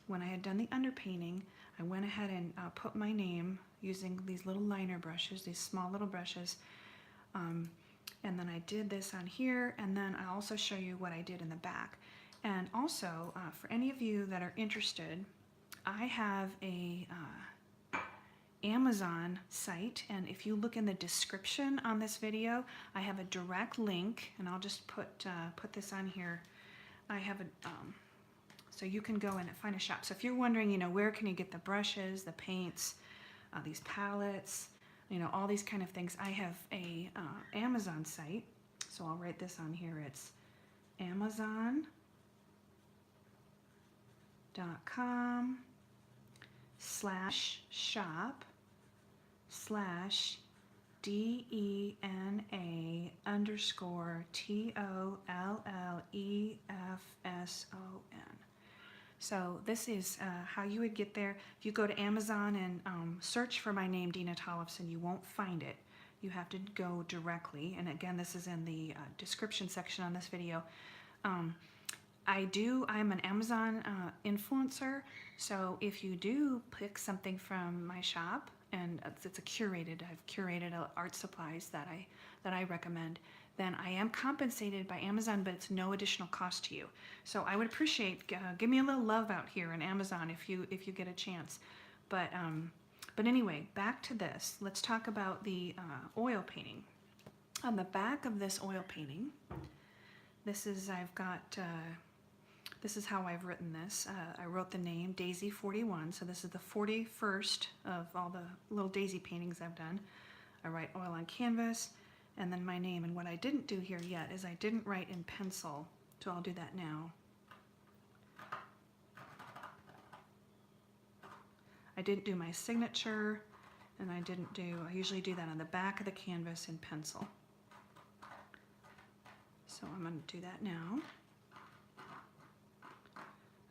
when I had done the underpainting, I went ahead and put my name using these little liner brushes, these small little brushes. And then I did this on here, and then I'll also show you what I did in the back. And also, for any of you that are interested, I have a Amazon site, and if you look in the description on this video, I have a direct link, and I'll just put this on here. I have a so you can go and find a shop. So if you're wondering, where can you get the brushes, the paints, these palettes, all these kind of things, I have a Amazon site. So I'll write this on here. It's Amazon.com/shop/DENA_TOLLEFSON. So this is how you would get there. If you go to Amazon and search for my name, Dena Tollefson, you won't find it. You have to go directly. And again, this is in the description section on this video. I'm an Amazon influencer. So if you do pick something from my shop, and I've curated art supplies that I recommend, then I am compensated by Amazon, but it's no additional cost to you. So I would appreciate, give me a little love out here in Amazon if you get a chance. But anyway, back to this. Let's talk about the oil painting. On the back of this oil painting, this is how I've written this. I wrote the name Daisy 41, so this is the 41st of all the little daisy paintings I've done. I write oil on canvas, and then my name. And what I didn't do here yet is I didn't write in pencil, so I'll do that now. I didn't do my signature, and I usually do that on the back of the canvas in pencil. So I'm going to do that now.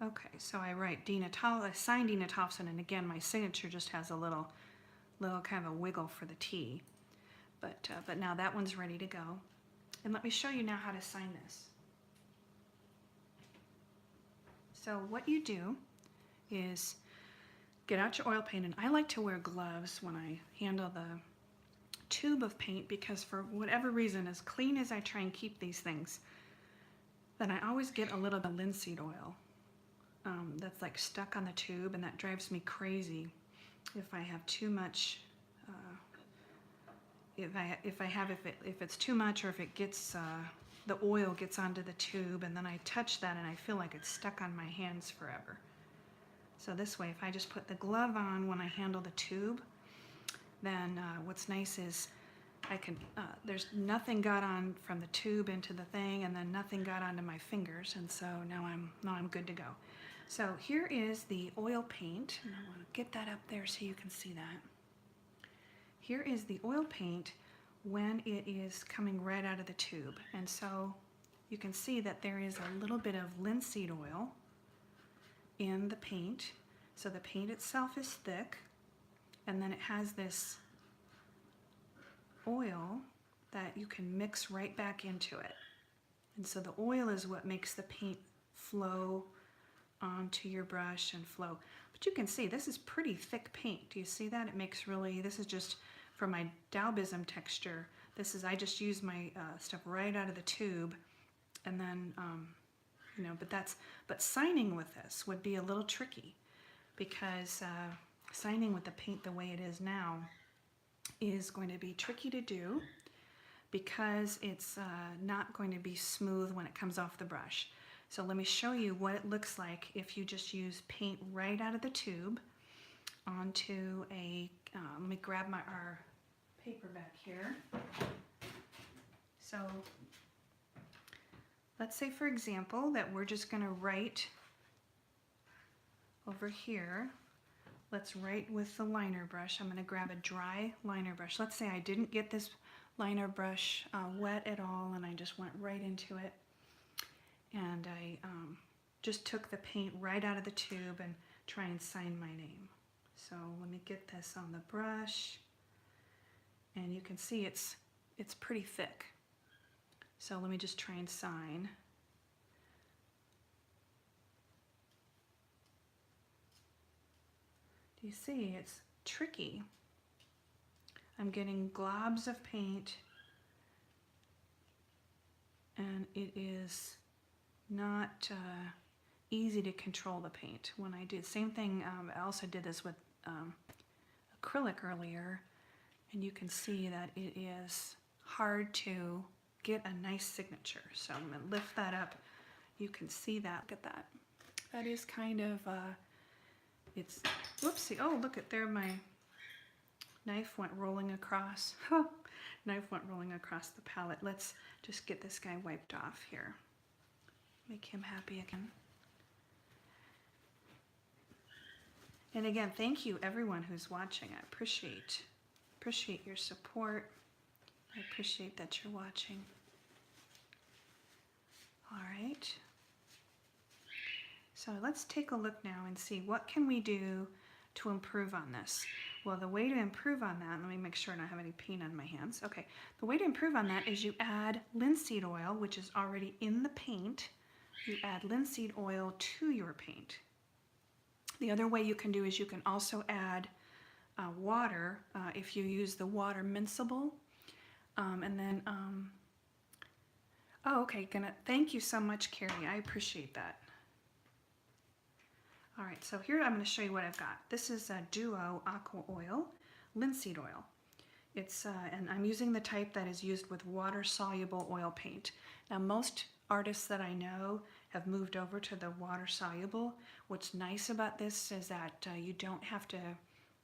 Okay, so I write I sign Dena Tollefson, and again, my signature just has a little kind of a wiggle for the T. But now that one's ready to go. And let me show you now how to sign this. So what you do is get out your oil paint, and I like to wear gloves when I handle the tube of paint, because for whatever reason, as clean as I try and keep these things, then I always get a little bit of linseed oil that's like stuck on the tube, and that drives me crazy if I have too much. If it's too much, or if it gets the oil gets onto the tube, and then I touch that and I feel like it's stuck on my hands forever. So this way, if I just put the glove on when I handle the tube, then what's nice is I can there's nothing got on from the tube into the thing, and then nothing got onto my fingers, and so now I'm good to go. So here is the oil paint, and I want to get that up there so you can see that. Here is the oil paint when it is coming right out of the tube. And so you can see that there is a little bit of linseed oil in the paint. So the paint itself is thick, and then it has this oil that you can mix right back into it. And so the oil is what makes the paint flow onto your brush and flow. But you can see this is pretty thick paint. Do you see that? It makes this is just for my Daubism texture. I just use my stuff right out of the tube, and then, but signing with this would be a little tricky, because signing with the paint the way it is now is going to be tricky to do, because it's not going to be smooth when it comes off the brush. So let me show you what it looks like if you just use paint right out of the tube onto a, let me grab our paper back here. So let's say, for example, that we're just going to write over here, let's write with the liner brush. I'm going to grab a dry liner brush. Let's say I didn't get this liner brush wet at all and I just went right into it. And I just took the paint right out of the tube and try and sign my name. So let me get this on the brush. And you can see it's pretty thick. So let me just try and sign. Do you see? It's tricky. I'm getting globs of paint and it is not easy to control the paint when I do. Same thing, I also did this with acrylic earlier, and you can see that it is hard to get a nice signature. So I'm gonna lift that up. You can see that. Look at that. That is kind of, it's, whoopsie. Oh, look at there, my knife went rolling across. Knife went rolling across the palette. Let's just get this guy wiped off here. Make him happy again. And again, thank you everyone who's watching. I appreciate your support. I appreciate that you're watching. All right. So let's take a look now and see what can we do to improve on this. Well, the way to improve on that, let me make sure I don't have any paint on my hands. Okay, the way to improve on that is you add linseed oil, which is already in the paint. You add linseed oil to your paint. The other way you can do is you can also add water if you use the water mincible. And then, oh, okay, thank you so much, Carrie. I appreciate that. All right, so here I'm going to show you what I've got. This is a Duo Aqua Oil, linseed oil. It's and I'm using the type that is used with water-soluble oil paint. Now, most artists that I know have moved over to the water-soluble. What's nice about this is that you don't have to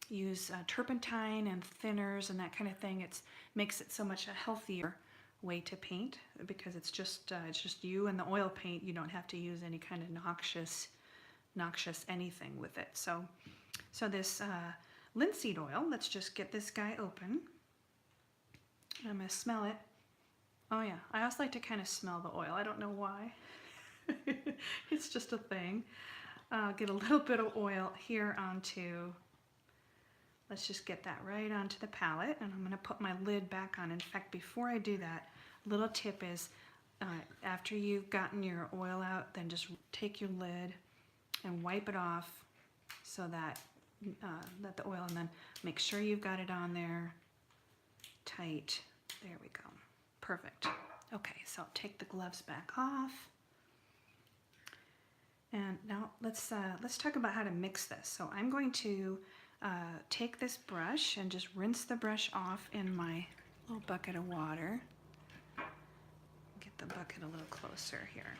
use turpentine and thinners and that kind of thing. It makes it so much a healthier way to paint because it's just you and the oil paint. You don't have to use any kind of noxious anything with it. So this linseed oil, let's just get this guy open. I'm gonna smell it. Oh yeah, I also like to kind of smell the oil. I don't know why. It's just a thing. Get a little bit of oil here onto, let's just get that right onto the palette, and I'm gonna put my lid back on. In fact, before I do that, little tip is after you've gotten your oil out, then just take your lid and wipe it off so that that the oil, and then make sure you've got it on there tight. There we go. Perfect. Okay, so take the gloves back off. And now let's talk about how to mix this. So I'm going to take this brush and just rinse the brush off in my little bucket of water. Get the bucket a little closer here.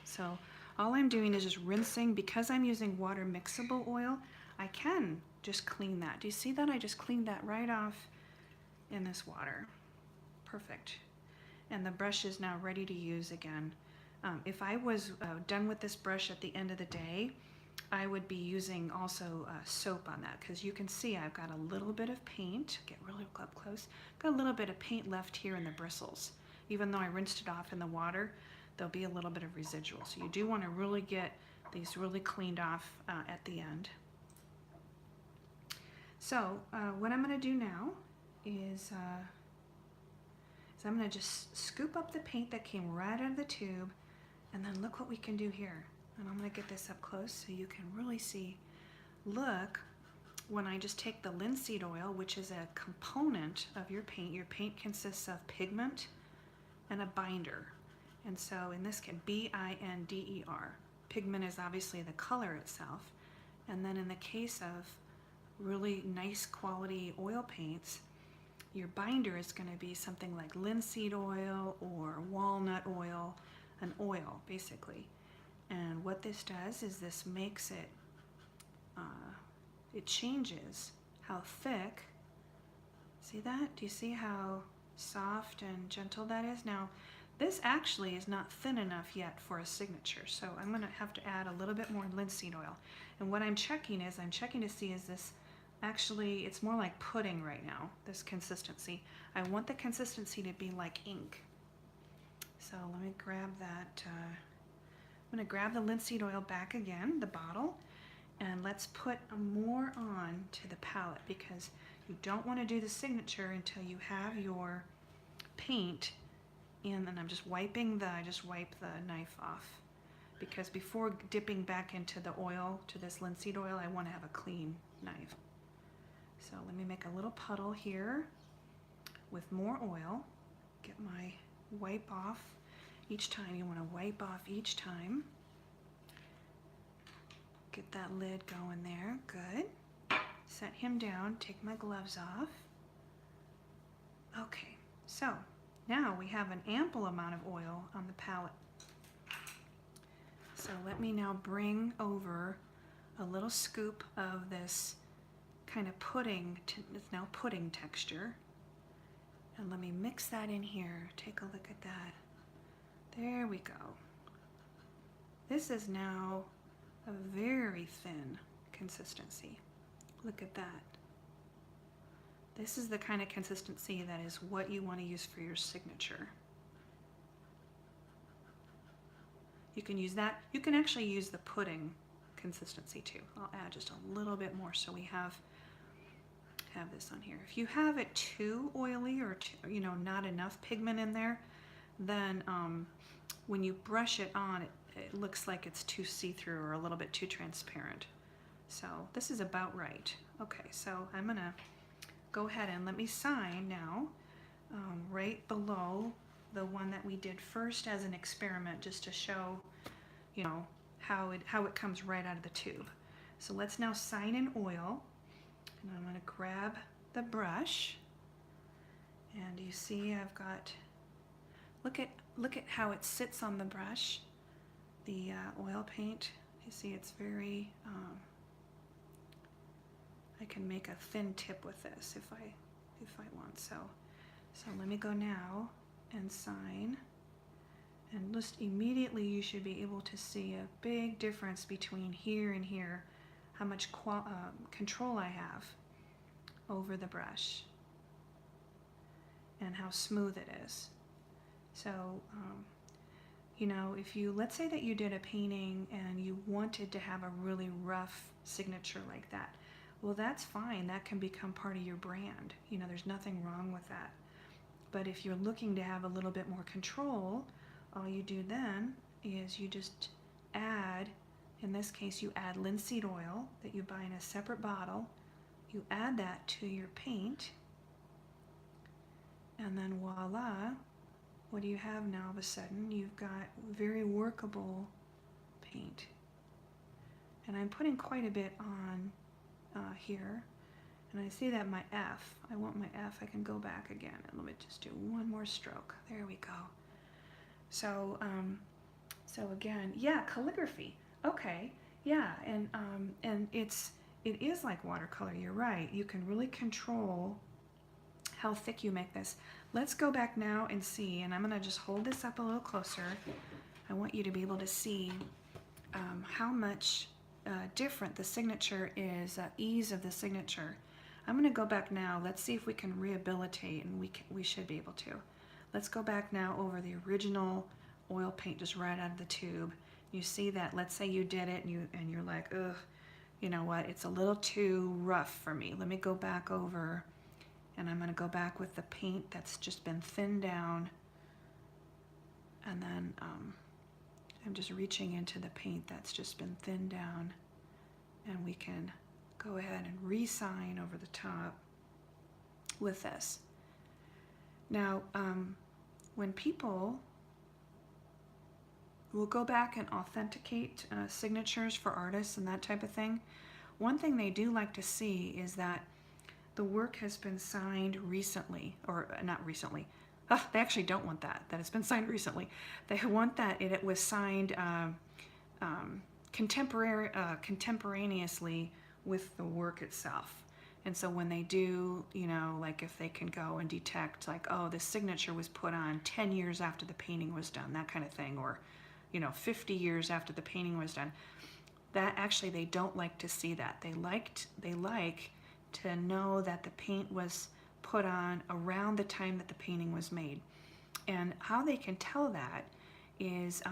So all I'm doing is just rinsing. Because I'm using water mixable oil, I can just clean that. Do you see that? I just cleaned that right off in this water. Perfect. And the brush is now ready to use again. If I was done with this brush at the end of the day, I would be using also soap on that, because you can see I've got a little bit of paint. Get really up close. Got a little bit of paint left here in the bristles. Even though I rinsed it off in the water, there'll be a little bit of residual. So you do want to really get these really cleaned off at the end. So what I'm going to do now is I'm going to just scoop up the paint that came right out of the tube, and then look what we can do here. And I'm going to get this up close so you can really see. Look, when I just take the linseed oil, which is a component of your paint consists of pigment and a binder. And so in this case, B-I-N-D-E-R. Pigment is obviously the color itself. And then in the case of really nice quality oil paints, your binder is going to be something like linseed oil or walnut oil, an oil basically. And what this does is this makes it, it changes how thick. See that? Do you see how soft and gentle that is? Now, This actually is not thin enough yet for a signature, so I'm going to have to add a little bit more linseed oil. And what I'm checking to see is this actually, it's more like pudding right now, this consistency. I want the consistency to be like ink. So let me grab that. I'm going to grab the linseed oil back again, the bottle, and let's put more on to the palette, because you don't want to do the signature until you have your paint in. And I'm just wiping I just wipe the knife off, because before dipping back into the oil, to this linseed oil, I want to have a clean knife. So let me make a little puddle here with more oil. Get my wipe off each time. You want to wipe off each time. Get that lid going there. Good. Set him down. Take my gloves off. Okay, so now we have an ample amount of oil on the palette. So let me now bring over a little scoop of this kind of pudding, it's now pudding texture. And let me mix that in here. Take a look at that. There we go. This is now a very thin consistency. Look at that. This is the kind of consistency that is what you want to use for your signature. You can use that. You can actually use the pudding consistency too. I'll add just a little bit more so we have this on here. If you have it too oily or too, not enough pigment in there, then when you brush it on, it looks like it's too see-through or a little bit too transparent. So this is about right. Okay, so I'm gonna go ahead and let me sign now right below the one that we did first as an experiment, just to show, how it comes right out of the tube. So let's now sign in oil, and I'm going to grab the brush, and you see I've got, look at how it sits on the brush, the oil paint. You see it's very, I can make a thin tip with this if I want. So let me go now and sign, and just immediately you should be able to see a big difference between here and here, how much control I have over the brush and how smooth it is. So if you, let's say that you did a painting and you wanted to have a really rough signature like that, well, that's fine. That can become part of your brand. There's nothing wrong with that. But if you're looking to have a little bit more control, all you do then is you just add, in this case you add linseed oil that you buy in a separate bottle. You add that to your paint, and then voila, what do you have now? All of a sudden you've got very workable paint. And I'm putting quite a bit on here. And I see that my F, I want my F, I can go back again, and let me just do one more stroke. There we go. So, so again, yeah, calligraphy. Okay, yeah, and it is like watercolor. You're right. You can really control how thick you make this. Let's go back now and see, and I'm gonna just hold this up a little closer. I want you to be able to see how much different the signature is, ease of the signature. I'm going to go back now. Let's see if we can rehabilitate, and we should be able to. Let's go back now over the original oil paint just right out of the tube. You see that, let's say you did it and you're like, ugh, you know what, it's a little too rough for me. Let me go back over, and I'm going to go back with the paint that's just been thinned down, and then I'm just reaching into the paint that's just been thinned down, and we can go ahead and re-sign over the top with this. Now, when people will go back and authenticate signatures for artists and that type of thing, one thing they do like to see is that the work has been signed recently, or not recently. They actually don't want that it's been signed recently. They want that it was signed contemporaneously with the work itself. And so when they do, you know, like if they can go and detect like, oh, this signature was put on 10 years after the painting was done, that kind of thing, or, you know, 50 years after the painting was done, that actually they don't like to see that. They like to know that the paint was put on around the time that the painting was made. And how they can tell that is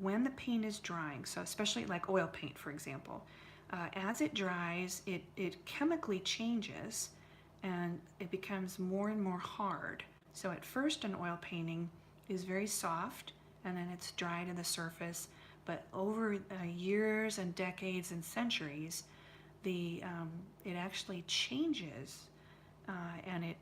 when the paint is drying, so especially like oil paint, for example, as it dries, it chemically changes and it becomes more and more hard. So at first an oil painting is very soft and then it's dry to the surface, but over years and decades and centuries, it actually changes, and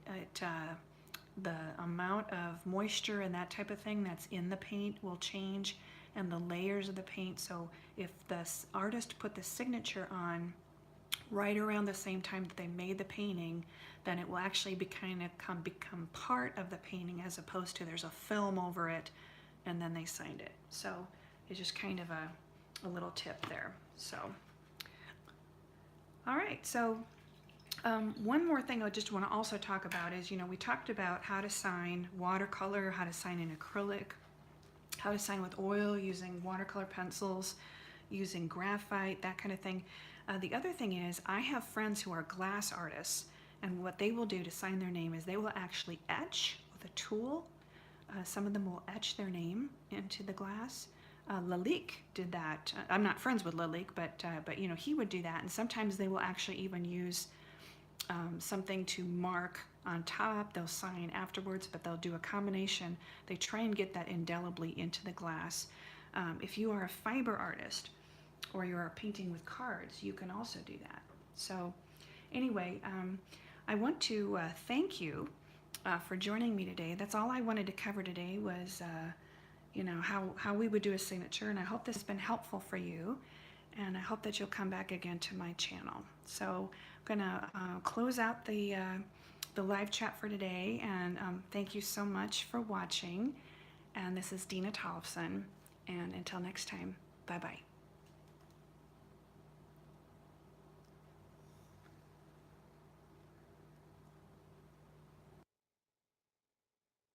the amount of moisture and that type of thing that's in the paint will change, and the layers of the paint. So if the artist put the signature on right around the same time that they made the painting, then it will actually become part of the painting, as opposed to there's a film over it and then they signed it. So it's just kind of a little tip there. So, all right, so one more thing I just want to also talk about is, you know, we talked about how to sign watercolor, how to sign in acrylic, how to sign with oil using watercolor pencils, using graphite, that kind of thing. The other thing is, I have friends who are glass artists, and what they will do to sign their name is they will actually etch with a tool. Some of them will etch their name into the glass. Lalique did that. I'm not friends with Lalique, but you know, he would do that. And sometimes they will actually even use something to mark on top. They'll sign afterwards, but they'll do a combination. They try and get that indelibly into the glass. If you are a fiber artist or you're painting with cards, you can also do that. So anyway, I want to thank you for joining me today. That's all I wanted to cover today was you know, how we would do a signature, and I hope this has been helpful for you, and I hope that you'll come back again to my channel. So I'm gonna close out the live chat for today, and thank you so much for watching. And this is Dena Tollefson, and until next time, bye-bye.